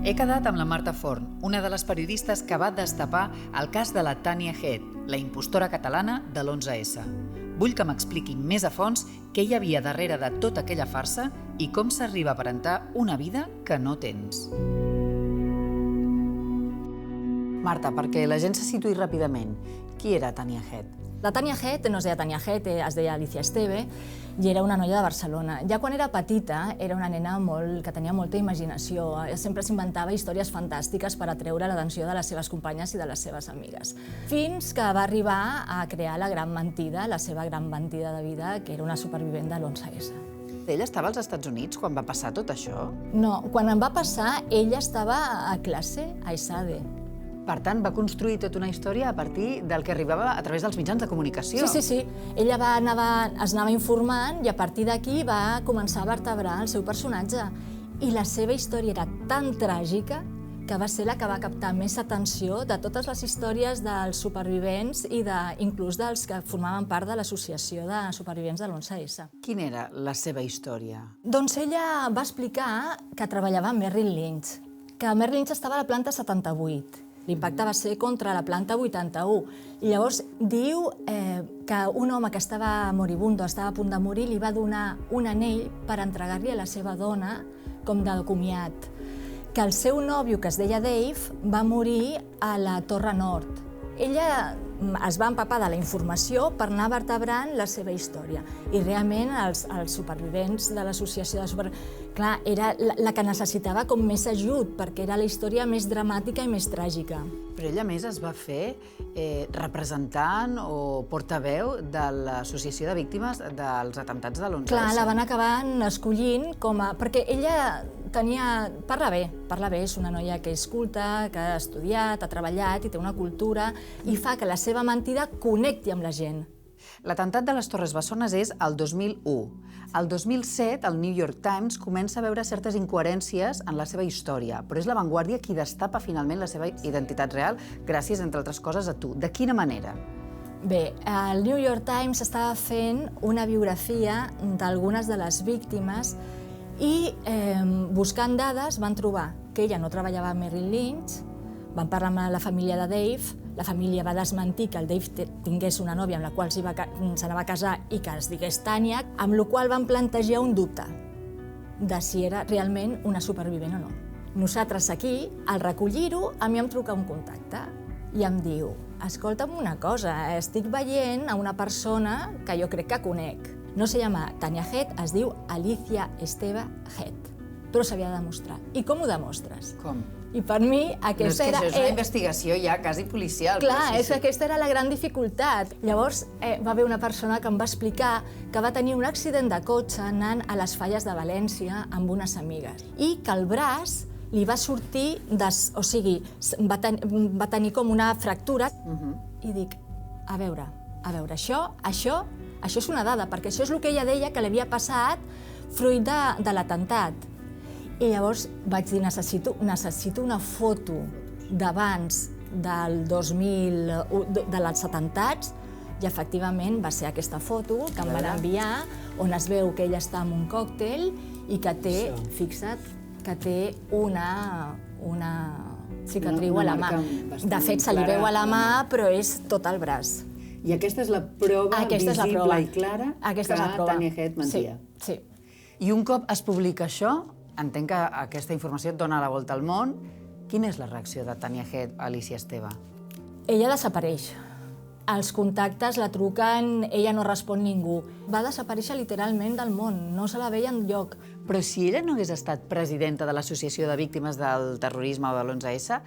He quedat amb la Marta Forn, una de les periodistes que va destapar el cas de la Tania Head, la impostora catalana de l'11S. Vull que m'expliquin més a fons què hi havia darrere de tota aquella farsa i com s'arriba a aparentar una vida que no tens. Marta, perquè la gent se situï ràpidament, qui era Tania Head? La Tania Head no es deia Tania Head, es deia Alicia Esteve i era una noia de Barcelona. Ja quan era petita era una nena que tenia molta imaginació. Sempre s'inventava històries fantàstiques per atreure l'atenció de les seves companyes i de les seves amigues. Fins que va arribar a crear la gran mentida, la seva gran mentida de vida, que era una supervivent de l'11S. Ella estava als Estats Units quan va passar tot això? No, quan em va passar, ella estava a classe a ESADE. Per tant, va construir tota una història a partir del que arribava a través dels mitjans de comunicació. Sí. Ella es anava informant i a partir d'aquí va començar a vertebrar el seu personatge. I la seva història era tan tràgica que va ser la que va captar més atenció de totes les històries dels supervivents i inclús dels que formaven part de l'associació de supervivents de l'11S. Quina era la seva història? Doncs ella va explicar que treballava amb Merrill Lynch, que Merrill Lynch estava a la planta 78. L'impacte va ser contra la planta 81. I llavors diu que un home que estava moribundo, estava a punt de morir, li va donar un anell per entregar-li a la seva dona com de comiat. Que el seu nòvio, que es deia Dave, va morir a la Torre Nord. Ella es va empapar de la informació per anar vertebrant la seva història. I realment els supervivents de l'associació de supervivents... Clar, era la que necessitava com més ajut, perquè era la història més dramàtica i més tràgica. Però ella, a més, es va fer representant o portaveu de l'Associació de Víctimes dels Atemptats de l'11S. Clar, la van acabar escollint com a... Perquè ella parla bé, és una noia que és culta, que ha estudiat, ha treballat i té una cultura i fa que la seva mentida connecti amb la gent. L'atemptat de les Torres Bessones és el 2001. El 2007, el New York Times comença a veure certes incoherències en la seva història, però és La Vanguardia qui destapa finalment la seva identitat real gràcies, entre altres coses, a tu. De quina manera? Bé, el New York Times estava fent una biografia d'algunes de les víctimes i buscant dades van trobar que ella no treballava amb Merrill Lynch, van parlar amb la família de Dave, la família va desmentir que el Dave tingués una nòvia amb la qual s'anava a casar i que es digués Tania, amb la qual van plantejar un dubte de si era realment una supervivent o no. Nosaltres aquí, al recollir-ho, a mi em truca un contacte i em diu: escolta'm una cosa, estic veient a una persona que jo crec que conec. No se llama Tania Head, es diu Alicia Esteve Head, però s'havia de demostrar. I com ho demostres? Com? I per mi aquesta era... No, és que això és una investigació ja quasi policial. Clar, és que aquesta era la gran dificultat. Llavors va haver una persona que em va explicar que va tenir un accident de cotxe anant a les Falles de València amb unes amigues i que el braç li va sortir, o sigui, va tenir com una fractura. I dic, a veure, això és una dada, perquè això és el que ella deia que li havia passat fruit de l'atemptat. I llavors vaig dir, necessito una foto d'abans del 2001, dels atemptats, i efectivament va ser aquesta foto que em van enviar, on es veu que ella està amb un còctel i que té, fixa't, que té una cicatriu a la mà. De fet, se li veu a la mà, però és tot el braç. I aquesta és la prova visible i clara que Tania Head mentia. Sí. I un cop es publica això, entenc que aquesta informació et dona la volta al món. Quina és la reacció de Tania Head a Alicia Esteve? Ella desapareix. Els contactes la truquen, ella no respon ningú. Va desaparèixer literalment del món, no se la veia enlloc. Però si ella no hagués estat presidenta de l'Associació de Víctimes del Terrorisme o de l'11S,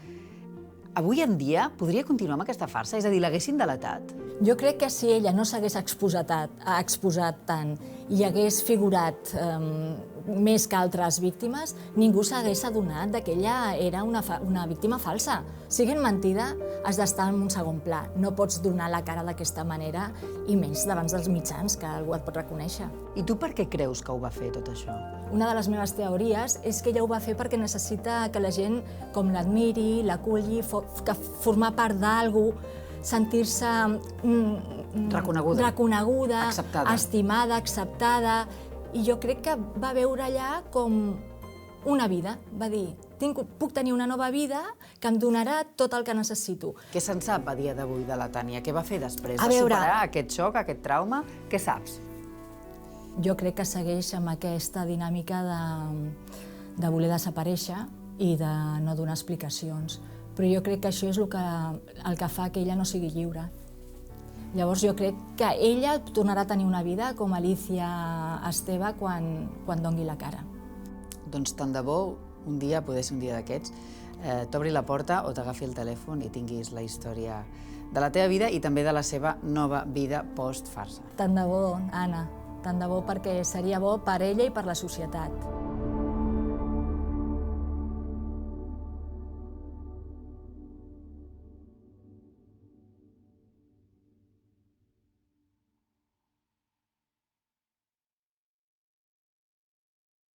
avui en dia podria continuar amb aquesta farsa? És a dir, l'haguessin delatat? Jo crec que si ella no s'hagués exposat tant i hagués figurat més que altres víctimes, ningú s'hagués adonat que ella era una víctima falsa. Siguin mentida, has d'estar en un segon pla. No pots donar la cara d'aquesta manera, i més davant dels mitjans, que algú et pot reconèixer. I tu per què creus que ho va fer, tot això? Una de les meves teories és que ella ho va fer perquè necessita que la gent com l'admiri, l'aculli, que formar part d'algú, sentir-se reconeguda, estimada, acceptada. I jo crec que va veure allà com una vida. Va dir, puc tenir una nova vida que em donarà tot el que necessito. Què se'n sap a dia d'avui de la Tània? Què va fer després A de veure, superar aquest xoc, aquest trauma? Què saps? Jo crec que segueix amb aquesta dinàmica de voler desaparèixer i de no donar explicacions. Però jo crec que això és el que fa que ella no sigui lliure. Llavors jo crec que ella tornarà a tenir una vida com Alicia Esteve quan dongui la cara. Doncs tant de bo, un dia, poder ser un dia d'aquests, t'obri la porta o t'agafi el telèfon i tinguis la història de la teva vida i també de la seva nova vida post-farsa. Tant de bo, Anna, tant de bo, perquè seria bo per ella i per la societat.